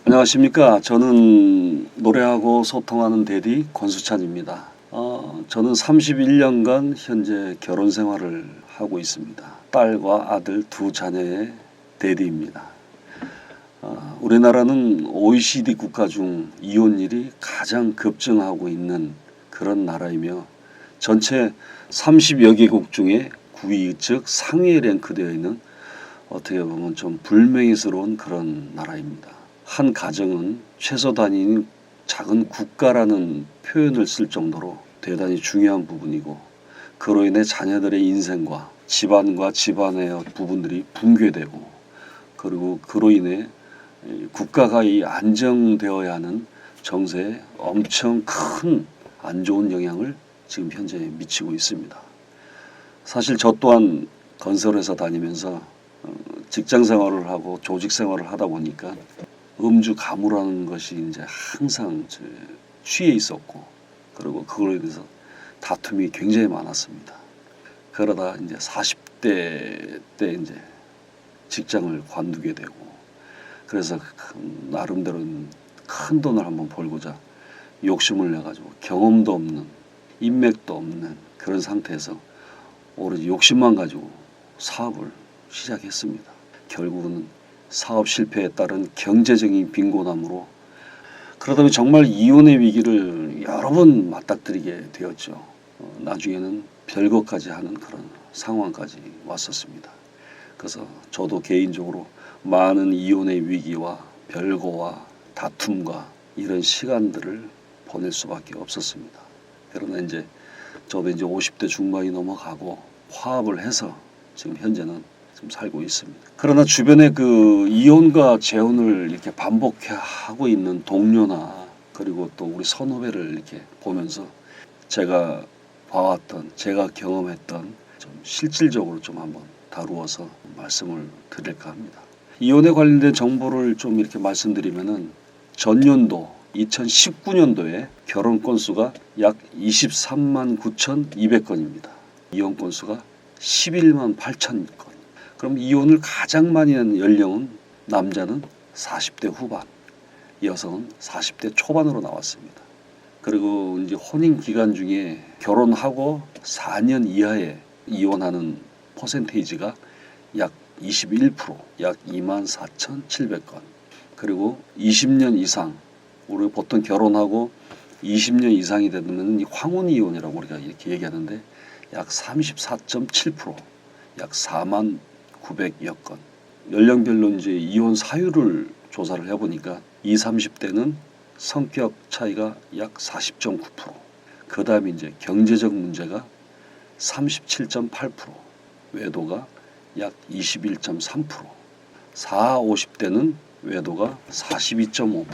안녕하십니까. 저는 노래하고 소통하는 대디 권수찬입니다. 저는 31년간 현재 결혼 생활을 하고 있습니다. 딸과 아들 두 자녀의 대디입니다. 우리나라는 OECD 국가 중 이혼율이 가장 급증하고 있는 그런 나라이며 전체 30여 개국 중에 9위, 즉 상위에 랭크되어 있는 어떻게 보면 좀 불명예스러운 그런 나라입니다. 한 가정은 최소 단위인 작은 국가라는 표현을 쓸 정도로 대단히 중요한 부분이고, 그로 인해 자녀들의 인생과 집안과 집안의 부분들이 붕괴되고, 그리고 그로 인해 국가가 이 안정되어야 하는 정세에 엄청 큰 안 좋은 영향을 지금 현재 미치고 있습니다. 사실 저 또한 건설회사 다니면서 직장 생활을 하고 조직 생활을 하다 보니까 음주 가무라는 것이 이제 항상 취해 있었고, 그리고 그걸로 인해서 다툼이 굉장히 많았습니다. 그러다 이제 40대 때 이제 직장을 관두게 되고, 그래서 나름대로 큰 돈을 한번 벌고자 욕심을 내가지고 경험도 없는, 인맥도 없는 그런 상태에서 오로지 욕심만 가지고 사업을 시작했습니다. 결국은 사업 실패에 따른 경제적인 빈곤함으로, 그러다 보니 정말 이혼의 위기를 여러 번 맞닥뜨리게 되었죠. 나중에는 별거까지 하는 그런 상황까지 왔었습니다. 그래서 저도 개인적으로 많은 이혼의 위기와 별거와 다툼과 이런 시간들을 보낼 수밖에 없었습니다. 그러나 이제 저도 이제 50대 중반이 넘어가고 화합을 해서 지금 현재는 좀 살고 있습니다. 그러나 주변에 그 이혼과 재혼을 이렇게 반복하고 있는 동료나 그리고 또 우리 선후배를 이렇게 보면서 제가 봐왔던, 제가 경험했던 좀 실질적으로 좀 한번 다루어서 말씀을 드릴까 합니다. 이혼에 관련된 정보를 좀 이렇게 말씀드리면은 전년도 2019년도에 결혼 건수가 약 23만 9,200건입니다. 이혼 건수가 11만 8천 건. 그럼 이혼을 가장 많이 한 연령은 남자는 40대 후반, 여성은 40대 초반으로 나왔습니다. 그리고 이제 혼인 기간 중에 결혼하고 4년 이하에 이혼하는 퍼센테이지가 약 21%, 약 24,700건. 그리고 20년 이상, 우리 보통 결혼하고 20년 이상이 되면 황혼 이혼이라고 우리가 이렇게 얘기하는데 약 34.7%, 약 4만 900여 건. 연령별로 이제 이혼 사유를 조사를 해보니까 20, 30대는 성격 차이가 약 40.9%, 그 다음에 이제 경제적 문제가 37.8%, 외도가 약 21.3%, 40, 50대는 외도가 42.5%,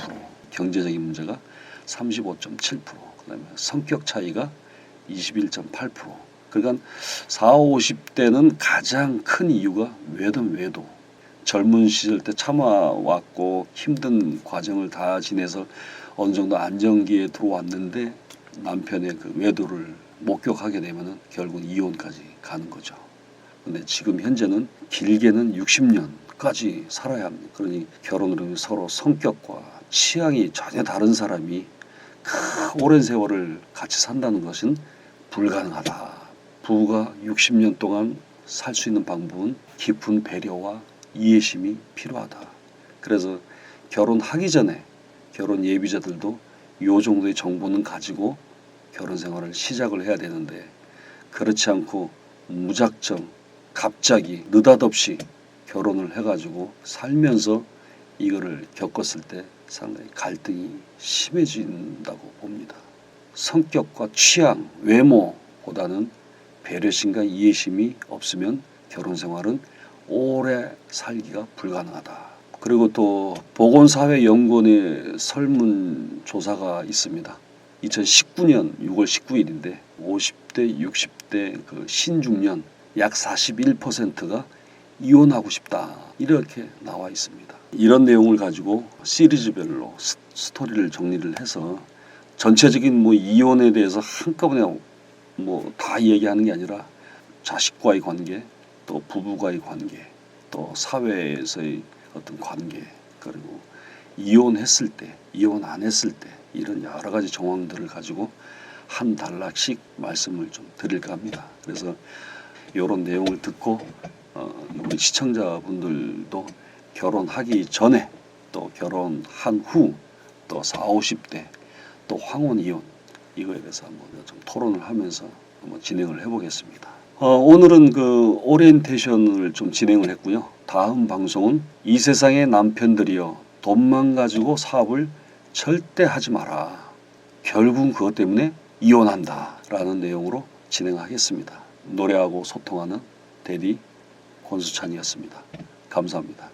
경제적인 문제가 35.7%, 그 다음에 성격 차이가 21.8%. 그러니까 40, 50대는 가장 큰 이유가 외도. 젊은 시절 때 참아왔고 힘든 과정을 다 지내서 어느 정도 안정기에 들어왔는데 남편의 그 외도를 목격하게 되면은 결국은 이혼까지 가는 거죠. 근데 지금 현재는 길게는 60년까지 살아야 합니다. 그러니 결혼을 하면 서로 성격과 취향이 전혀 다른 사람이 오랜 세월을 같이 산다는 것은 불가능하다. 부부가 60년 동안 살 수 있는 방법은 깊은 배려와 이해심이 필요하다. 그래서 결혼하기 전에 결혼 예비자들도 요 정도의 정보는 가지고 결혼 생활을 시작을 해야 되는데, 그렇지 않고 무작정 갑자기 느닷없이 결혼을 해가지고 살면서 이거를 겪었을 때 상당히 갈등이 심해진다고 봅니다. 성격과 취향, 외모보다는 배려심과 이해심이 없으면 결혼 생활은 오래 살기가 불가능하다. 그리고 또 보건사회연구원의 설문조사가 있습니다. 2019년 6월 19일인데 50대, 60대 그 신중년 약 41%가 이혼하고 싶다, 이렇게 나와 있습니다. 이런 내용을 가지고 시리즈별로 스토리를 정리를 해서 전체적인 이혼에 대해서 한꺼번에 다 얘기하는 게 아니라 자식과의 관계, 또 부부와의 관계, 또 사회에서의 어떤 관계, 그리고 이혼했을 때, 이혼 안 했을 때 이런 여러 가지 정황들을 가지고 한 단락씩 말씀을 좀 드릴까 합니다. 그래서 이런 내용을 듣고 우리 시청자분들도 결혼하기 전에 또 결혼한 후 또 40, 50대 또 황혼 이혼 이거에 대해서 한번 좀 토론을 하면서 한번 진행을 해보겠습니다. 오늘은 그 오리엔테이션을 좀 진행을 했고요. 다음 방송은 이 세상의 남편들이여 돈만 가지고 사업을 절대 하지 마라. 결국 그것 때문에 이혼한다 라는 내용으로 진행하겠습니다. 노래하고 소통하는 대디 권수찬이었습니다. 감사합니다.